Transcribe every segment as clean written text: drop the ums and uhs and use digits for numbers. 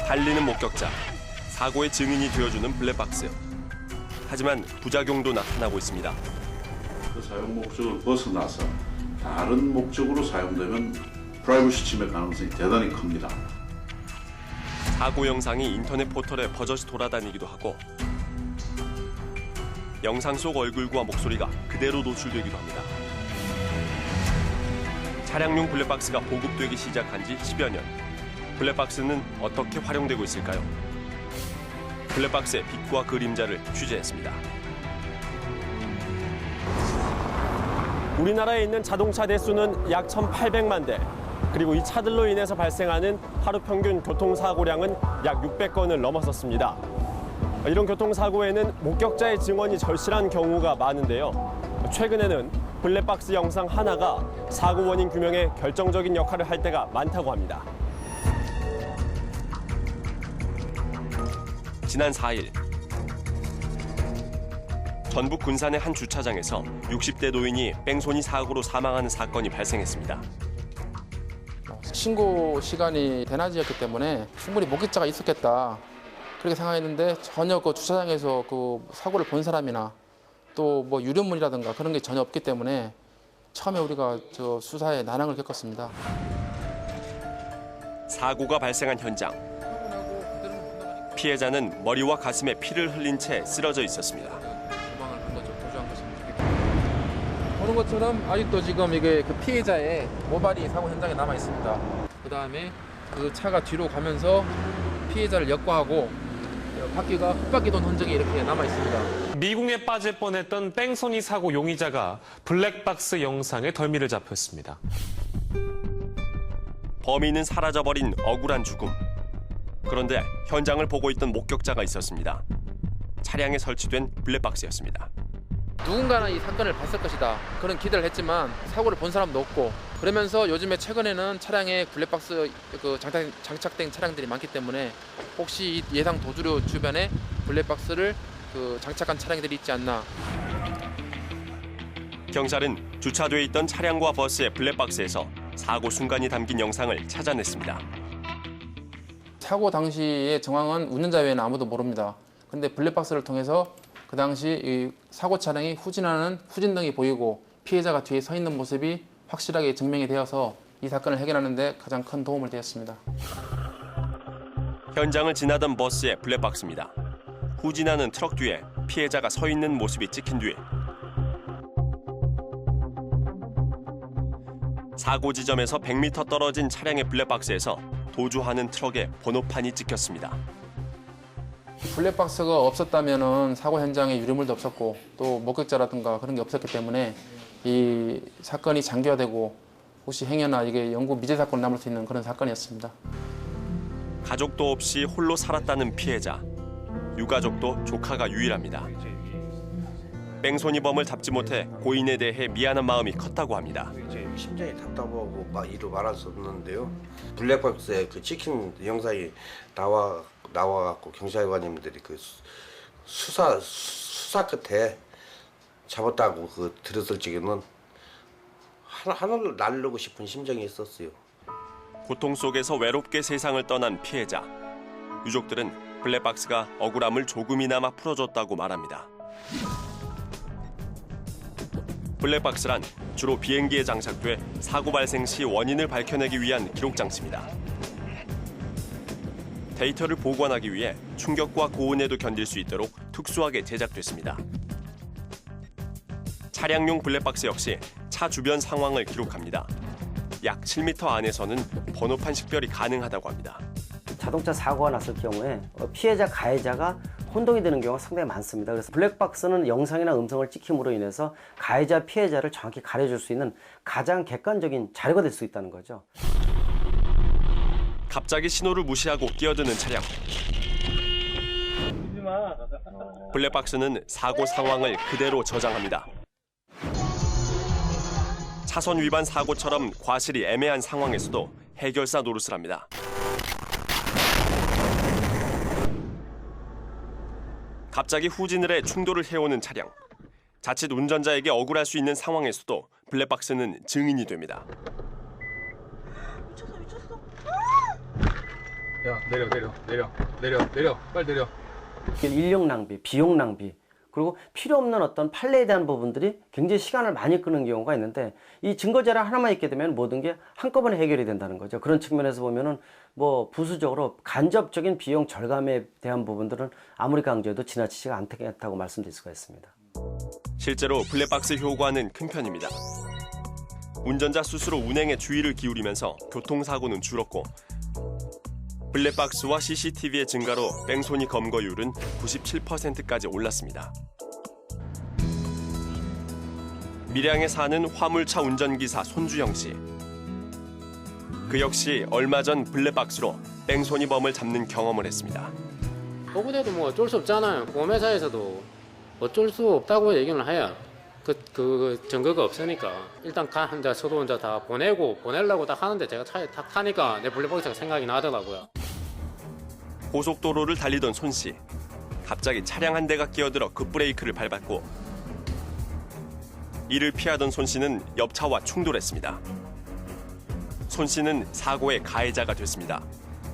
달리는 목격자, 사고의 증인이 되어주는 블랙박스. 하지만 부작용도 나타나고 있습니다. 그 사용 목적을 벗어나서 다른 목적으로 사용되면 프라이버시 침해 가능성이 대단히 큽니다. 사고 영상이 인터넷 포털에 버젓이 돌아다니기도 하고 영상 속 얼굴과 목소리가 그대로 노출되기도 합니다. 차량용 블랙박스가 보급되기 시작한 지 10여 년. 블랙박스는 어떻게 활용되고 있을까요? 블랙박스의 빛과 그림자를 취재했습니다. 우리나라에 있는 자동차 대수는 약 1,800만 대. 그리고 이 차들로 인해서 발생하는 하루 평균 교통사고량은 약 600건을 넘어섰습니다. 이런 교통사고에는 목격자의 증언이 절실한 경우가 많은데요. 최근에는 블랙박스 영상 하나가 사고 원인 규명에 결정적인 역할을 할 때가 많다고 합니다. 지난 4일 전북 군산의 한 주차장에서 60대 노인이 뺑소니 사고로 사망하는 사건이 발생했습니다. 신고 시간이 대낮이었기 때문에 충분히 목격자가 있었겠다 그렇게 생각했는데 전혀 그 주차장에서 그 사고를 본 사람이나 또 뭐 유료물이라든가 그런 게 전혀 없기 때문에 처음에 우리가 저 수사에 난항을 겪었습니다. 사고가 발생한 현장. 피해자는 머리와 가슴에 피를 흘린 채 쓰러져 있었습니다. 보는 것처럼 아직도 지금 이게 그 피해자의 모발이 사고 현장에 남아 있습니다. 그 다음에 그 차가 뒤로 가면서 피해자를 역과하고 바퀴가 흙바퀴 돈 흔적이 이렇게 남아 있습니다. 미궁에 빠질 뻔했던 뺑소니 사고 용의자가 블랙박스 영상에 덜미를 잡혔습니다. 범인은 사라져버린 억울한 죽음. 그런데 현장을 보고 있던 목격자가 있었습니다. 차량에 설치된 블랙박스였습니다. 누군가는 이 사건을 봤을 것이다 그런 기대를 했지만 사고를 본 사람도 없고 그러면서 요즘에 최근에는 차량에 블랙박스 그 장착된 차량들이 많기 때문에 혹시 이 예상 도주로 주변에 블랙박스를 그 장착한 차량들이 있지 않나. 경찰은 주차돼 있던 차량과 버스의 블랙박스에서 사고 순간이 담긴 영상을 찾아냈습니다. 사고 당시의 정황은 운전자 외에는 아무도 모릅니다. 그런데 블랙박스를 통해서 그 당시 이 사고 차량이 후진하는 후진등이 보이고 피해자가 뒤에 서 있는 모습이 확실하게 증명이 되어서 이 사건을 해결하는 데 가장 큰 도움을 되었습니다. 현장을 지나던 버스의 블랙박스입니다. 후진하는 트럭 뒤에 피해자가 서 있는 모습이 찍힌 뒤에 사고 지점에서 100m 떨어진 차량의 블랙박스에서 도주하는 트럭의 번호판이 찍혔습니다. 블랙박스가 없었다면 사고 현장에 유리물도 없었고 또 목격자라든가 그런 게 없었기 때문에 이 사건이 장기화되고 혹시 행여나 이게 영구 미제 사건으로 남을 수 있는 그런 사건이었습니다. 가족도 없이 홀로 살았다는 피해자. 유가족도 조카가 유일합니다. 뺑소니범을 잡지 못해 고인에 대해 미안한 마음이 컸다고 합니다. 심장이 답답하고 이루 말할 수 없는데요. 블랙박스에 그 찍힌 영상이 나와갖고 경찰관님들이 그 수사 끝에 잡았다고 그 들었을 적에는 하늘을 날르고 싶은 심정이 있었어요. 고통 속에서 외롭게 세상을 떠난 피해자. 유족들은 블랙박스가 억울함을 조금이나마 풀어줬다고 말합니다. 블랙박스란 주로 비행기에 장착돼 사고 발생 시 원인을 밝혀내기 위한 기록 장치입니다. 데이터를 보관하기 위해 충격과 고온에도 견딜 수 있도록 특수하게 제작됐습니다. 차량용 블랙박스 역시 차 주변 상황을 기록합니다. 약 7m 안에서는 번호판 식별이 가능하다고 합니다. 자동차 사고가 났을 경우에 피해자, 가해자가 혼동이 되는 경우가 상당히 많습니다. 그래서 블랙박스는 영상이나 음성을 찍힘으로 인해서 가해자, 피해자를 정확히 가려줄 수 있는 가장 객관적인 자료가 될 수 있다는 거죠. 갑자기 신호를 무시하고 끼어드는 차량. 블랙박스는 사고 상황을 그대로 저장합니다. 차선 위반 사고처럼 과실이 애매한 상황에서도 해결사 노릇을 합니다. 갑자기 후진을 해 충돌을 해오는 차량. 자칫 운전자에게 억울할 수 있는 상황에서도 블랙박스는 증인이 됩니다. 야, 내려. 빨리 내려. 인력 낭비, 비용 낭비, 그리고 필요 없는 어떤 판례에 대한 부분들이 굉장히 시간을 많이 끄는 경우가 있는데 이 증거 자료 하나만 있게 되면 모든 게 한꺼번에 해결이 된다는 거죠. 그런 측면에서 보면은 뭐 부수적으로 간접적인 비용 절감에 대한 부분들은 아무리 강조해도 지나치지가 않다고 말씀드릴 수가 있습니다. 실제로 블랙박스 효과는 큰 편입니다. 운전자 스스로 운행에 주의를 기울이면서 교통사고는 줄었고 블랙박스와 CCTV의 증가로 뺑소니 검거율은 97%까지 올랐습니다. 밀양에 사는 화물차 운전기사 손주영 씨. 그 역시 얼마 전 블랙박스로 뺑소니범을 잡는 경험을 했습니다. 억울해도 뭐 어쩔 수 없잖아요. 보험회사에서도 어쩔 수 없다고 얘기를 해야 그 증거가 없으니까 일단 혼자 저도 혼자 다 보내려고 딱 하는데 제가 차에 탁 타니까 내 블랙박스가 생각이 나더라고요. 고속도로를 달리던 손 씨. 갑자기 차량 한 대가 끼어들어 급브레이크를 밟았고 이를 피하던 손 씨는 옆차와 충돌했습니다. 손 씨는 사고의 가해자가 됐습니다.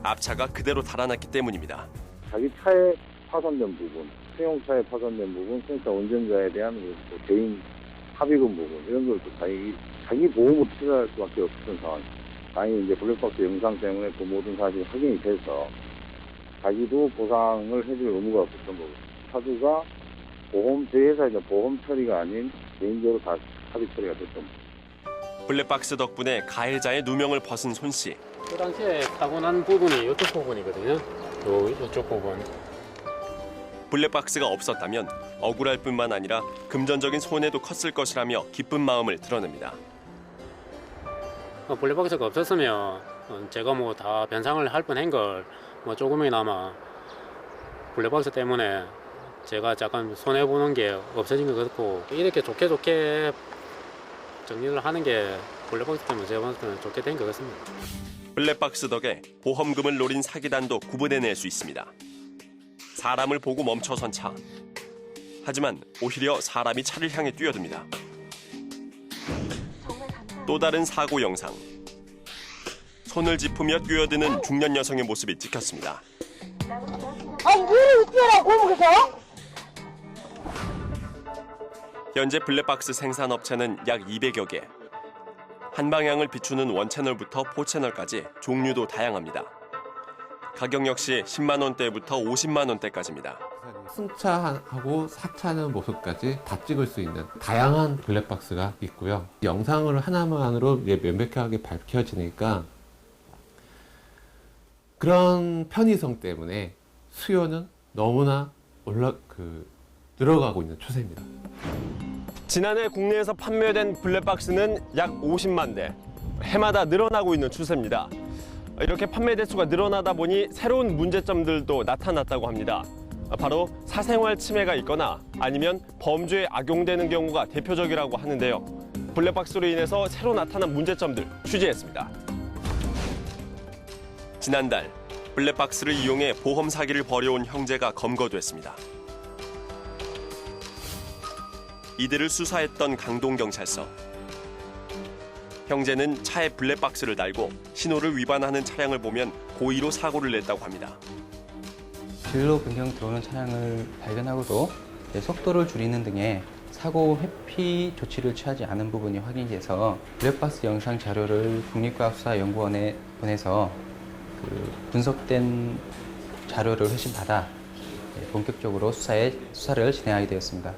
앞차가 그대로 달아났기 때문입니다. 자기 차에 파손된 부분, 승용차에 파손된 부분, 승용차 운전자에 대한 개인 합의금 부분 이런 걸 또 자기 보험으로 치료할 수밖에 없었던 상황. 다행히 이제 블랙박스 영상 때문에 그 모든 사실이 확인이 돼서 자기도 보상을 해줄 의무가 없었던 거고 차주가 저희 회사의 보험 처리가 아닌 개인적으로 다 합의 처리가 됐던 거고. 블랙박스 덕분에 가해자의 누명을 벗은 손 씨. 그 당시에 사고 난 부분이 이쪽 부분이거든요. 이쪽 부분. 블랙박스가 없었다면 억울할 뿐만 아니라 금전적인 손해도 컸을 것이라며 기쁜 마음을 드러냅니다. 블랙박스가 없었으면 제가 뭐 다 변상을 할 뻔한 걸 뭐 조금이나마 블랙박스 때문에 제가 약간 손해보는 게 없어진 것 같고 이렇게 좋게 정리를 하는 게 블랙박스 때문에 제가 봤을 때는 좋게 된 것 같습니다. 블랙박스 덕에 보험금을 노린 사기단도 구분해낼 수 있습니다. 사람을 보고 멈춰선 차. 하지만 오히려 사람이 차를 향해 뛰어듭니다. 또 다른 사고 영상. 손을 짚으며 뛰어드는 중년 여성의 모습이 찍혔습니다. 아니 왜 뛰어라고 그래서? 현재 블랙박스 생산업체는 약 200여 개. 한 방향을 비추는 원채널부터 4채널까지 종류도 다양합니다. 가격 역시 10만 원대부터 50만 원대까지입니다. 승차하고 사차하는 모습까지 다 찍을 수 있는 다양한 블랙박스가 있고요. 영상을 하나만으로 명백하게 밝혀지니까 그런 편의성 때문에 수요는 너무나 늘어가고 있는 추세입니다. 지난해 국내에서 판매된 블랙박스는 약 50만 대. 해마다 늘어나고 있는 추세입니다. 이렇게 판매 대수가 늘어나다 보니 새로운 문제점들도 나타났다고 합니다. 바로 사생활 침해가 있거나 아니면 범죄에 악용되는 경우가 대표적이라고 하는데요. 블랙박스로 인해서 새로 나타난 문제점들 취재했습니다. 지난달 블랙박스를 이용해 보험 사기를 벌여온 형제가 검거됐습니다. 이들을 수사했던 강동경찰서. 형제는 차에 블랙박스를 달고 신호를 위반하는 차량을 보면 고의로 사고를 냈다고 합니다. 진로 변경 들어오는 차량을 발견하고도 속도를 줄이는 등의 사고 회피 조치를 취하지 않은 부분이 확인돼서 블랙박스 영상 자료를 국립과학수사연구원에 보내서 분석된 자료를 회신받아 본격적으로 수사를 진행하게 되었습니다.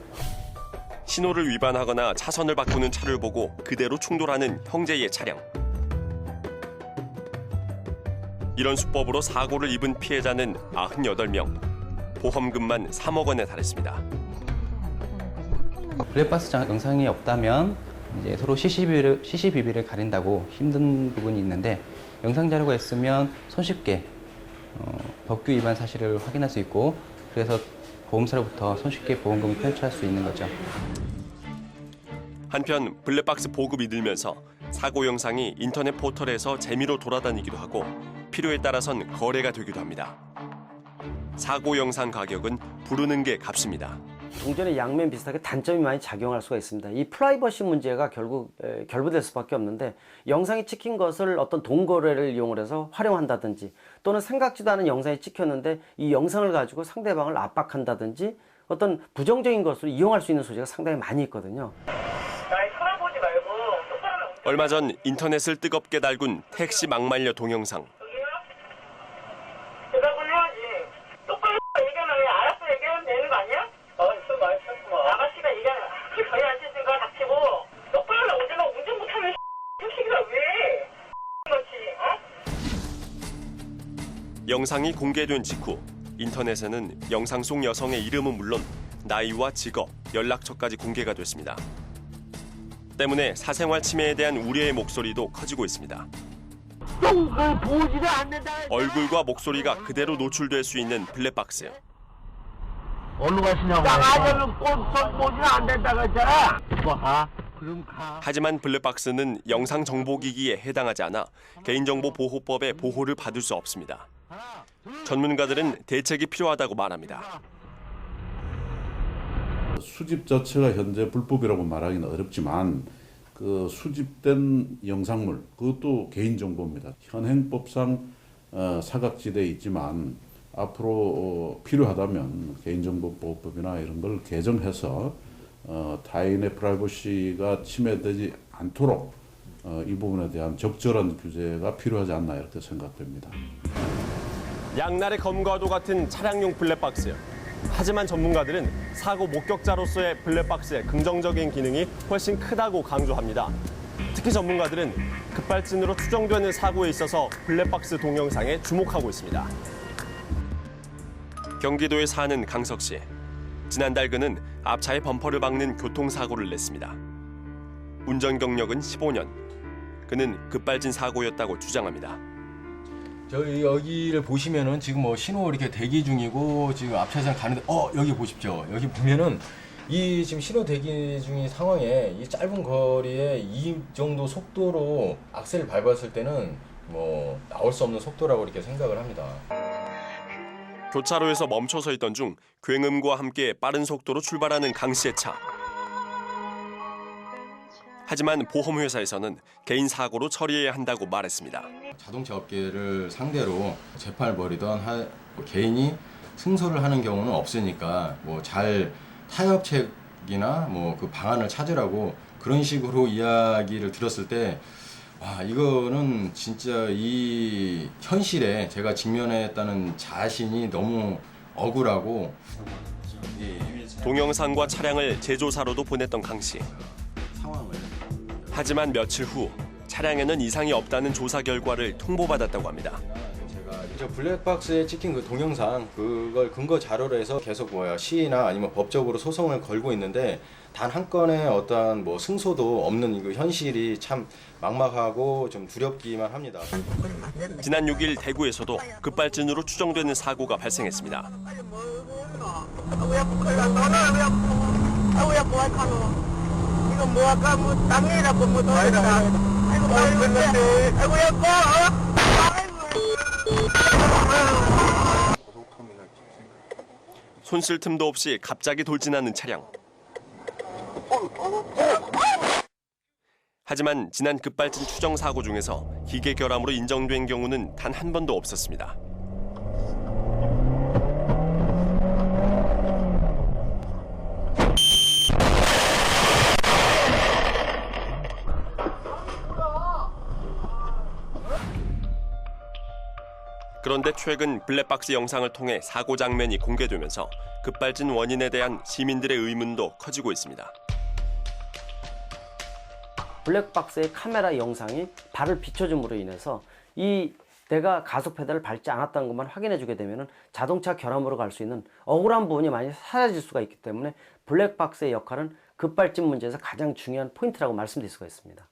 신호를 위반하거나 차선을 바꾸는 차를 보고 그대로 충돌하는 형제의 차량. 이런 수법으로 사고를 입은 피해자는 98명. 보험금만 3억 원에 달했습니다. 블랙박스 영상이 없다면 이제 서로 CCTV를 가린다고 힘든 부분이 있는데 영상 자료가 있으면 손쉽게 법규 위반 사실을 확인할 수 있고 그래서 보험사로부터 손쉽게 보험금을 편취할 수 있는 거죠. 한편 블랙박스 보급이 늘면서 사고 영상이 인터넷 포털에서 재미로 돌아다니기도 하고 필요에 따라선 거래가 되기도 합니다. 사고 영상 가격은 부르는 게 값입니다. 동전의 양면 비슷하게 단점이 많이 작용할 수가 있습니다. 이 프라이버시 문제가 결국 결부될 수밖에 없는데 영상이 찍힌 것을 어떤 동거래를 이용을 해서 활용한다든지 또는 생각지도 않은 영상이 찍혔는데 이 영상을 가지고 상대방을 압박한다든지 어떤 부정적인 것으로 이용할 수 있는 소지가 상당히 많이 있거든요. 얼마 전 인터넷을 뜨겁게 달군 택시 막말려 동영상. 대답을 해야지. 똑바로 얘기하면 왜 알았어 얘기하면 되는 거 아니야? 좀 말씀하시구만. 아가씨가 얘기하면 저희 안 씻으니까 닥치고 똑바로 오지마 운전 못하면 새끼가 왜? 영상이 공개된 직후 인터넷에는 영상 속 여성의 이름은 물론 나이와 직업, 연락처까지 공개가 됐습니다. 때문에 사생활 침해에 대한 우려의 목소리도 커지고 있습니다. 얼굴과 목소리가 그대로 노출될 수 있는 블랙박스. 어디로 가시냐고. 나가려면 꽃 보지는 안 된다고 했잖아. 그럼 가. 하지만 블랙박스는 영상 정보기기에 해당하지 않아 개인정보보호법의 보호를 받을 수 없습니다. 전문가들은 대책이 필요하다고 말합니다. 수집 자체가 현재 불법이라고 말하기는 어렵지만 그 수집된 영상물 그것도 개인정보입니다. 현행법상 사각지대에 있지만 앞으로 필요하다면 개인정보보호법이나 이런 걸 개정해서 타인의 프라이버시가 침해되지 않도록 이 부분에 대한 적절한 규제가 필요하지 않나 이렇게 생각됩니다. 양날의 검과도 같은 차량용 블랙박스. 하지만 전문가들은 사고 목격자로서의 블랙박스의 긍정적인 기능이 훨씬 크다고 강조합니다. 특히 전문가들은 급발진으로 추정되는 사고에 있어서 블랙박스 동영상에 주목하고 있습니다. 경기도에 사는 강석 씨. 지난달 그는 앞차의 범퍼를 박는 교통사고를 냈습니다. 운전 경력은 15년. 그는 급발진 사고였다고 주장합니다. 저희 여기를 보시면은 지금 뭐 신호 이렇게 대기 중이고 지금 앞차선 가는데 여기 보십시오. 여기 보면은 이 지금 신호 대기 중인 상황에 이 짧은 거리에 이 정도 속도로 악셀을 밟았을 때는 뭐 나올 수 없는 속도라고 이렇게 생각을 합니다. 교차로에서 멈춰 서 있던 중 굉음과 함께 빠른 속도로 출발하는 강 씨의 차. 하지만 보험회사에서는 개인 사고로 처리해야 한다고 말했습니다. 자동차 업계를 상대로 재판을 벌이던 개인이 승소를 하는 경우는 없으니까 뭐 잘 타협책이나 뭐 그 방안을 찾으라고 그런 식으로 이야기를 들었을 때 와, 이거는 진짜 이 현실에 제가 직면했다는 자신이 너무 억울하고. 동영상과 차량을 제조사로도 보냈던 강 씨. 하지만 며칠 후 차량에는 이상이 없다는 조사 결과를 통보받았다고 합니다. 제가 저 블랙박스에 찍힌 그 동영상 그걸 근거 자료로 해서 계속 시위나 아니면 법적으로 소송을 걸고 있는데 단 한 건의 어떠한 뭐 승소도 없는 그 현실이 참 막막하고 좀 두렵기만 합니다. 지난 6일 대구에서도 급발진으로 추정되는 사고가 발생했습니다. 손쓸 틈도 없이 갑자기 돌진하는 차량. 하지만 지난 급발진 추정 사고 중에서 기계 결함으로 인정된 경우는 단 한 번도 없었습니다. 그런데 최근 블랙박스 영상을 통해 사고 장면이 공개되면서 급발진 원인에 대한 시민들의 의문도 커지고 있습니다. 블랙박스의 카메라 영상이 발을 비춰줌으로 인해서 내가 가속 페달을 밟지 않았다는 것만 확인해주게 되면 자동차 결함으로 갈 수 있는 억울한 부분이 많이 사라질 수가 있기 때문에 블랙박스의 역할은 급발진 문제에서 가장 중요한 포인트라고 말씀드릴 수가 있습니다.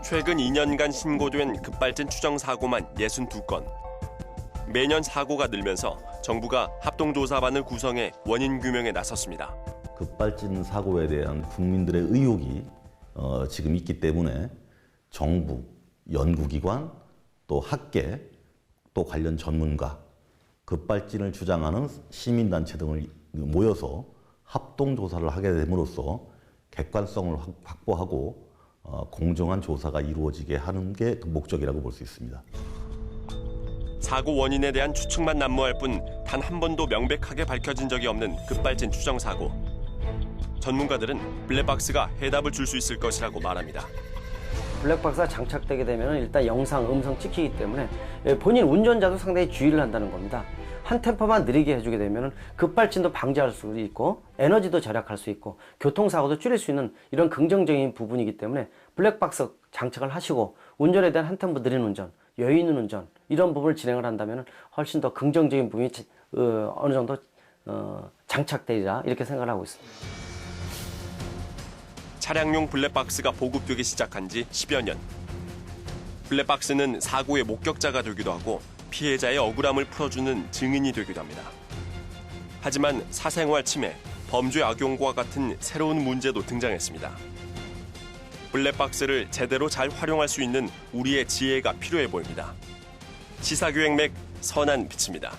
최근 2년간 신고된 급발진 추정 사고만 62건. 매년 사고가 늘면서 정부가 합동조사반을 구성해 원인 규명에 나섰습니다. 급발진 사고에 대한 국민들의 의혹이 지금 있기 때문에 정부, 연구기관, 또 학계, 또 관련 전문가, 급발진을 주장하는 시민단체 등을 모여서 합동 조사를 하게 됨으로써 객관성을 확보하고 공정한 조사가 이루어지게 하는 게 그 목적이라고 볼 수 있습니다. 사고 원인에 대한 추측만 난무할 뿐 단 한 번도 명백하게 밝혀진 적이 없는 급발진 추정 사고. 전문가들은 블랙박스가 해답을 줄 수 있을 것이라고 말합니다. 블랙박스가 장착되게 되면 일단 영상, 음성 찍히기 때문에 본인 운전자도 상당히 주의를 한다는 겁니다. 한 템포만 느리게 해주게 되면 급발진도 방지할 수 있고 에너지도 절약할 수 있고 교통사고도 줄일 수 있는 이런 긍정적인 부분이기 때문에 블랙박스 장착을 하시고 운전에 대한 한 템포 느린 운전, 여유 있는 운전 이런 부분을 진행을 한다면 훨씬 더 긍정적인 부분이 어느 정도 장착되리라 이렇게 생각을 하고 있습니다. 차량용 블랙박스가 보급되기 시작한 지 10여 년. 블랙박스는 사고의 목격자가 되기도 하고 피해자의 억울함을 풀어주는 증인이 되기도 합니다. 하지만 사생활 침해, 범죄 악용과 같은 새로운 문제도 등장했습니다. 블랙박스를 제대로 잘 활용할 수 있는 우리의 지혜가 필요해 보입니다. 시사교행 맥 선한 빛입니다.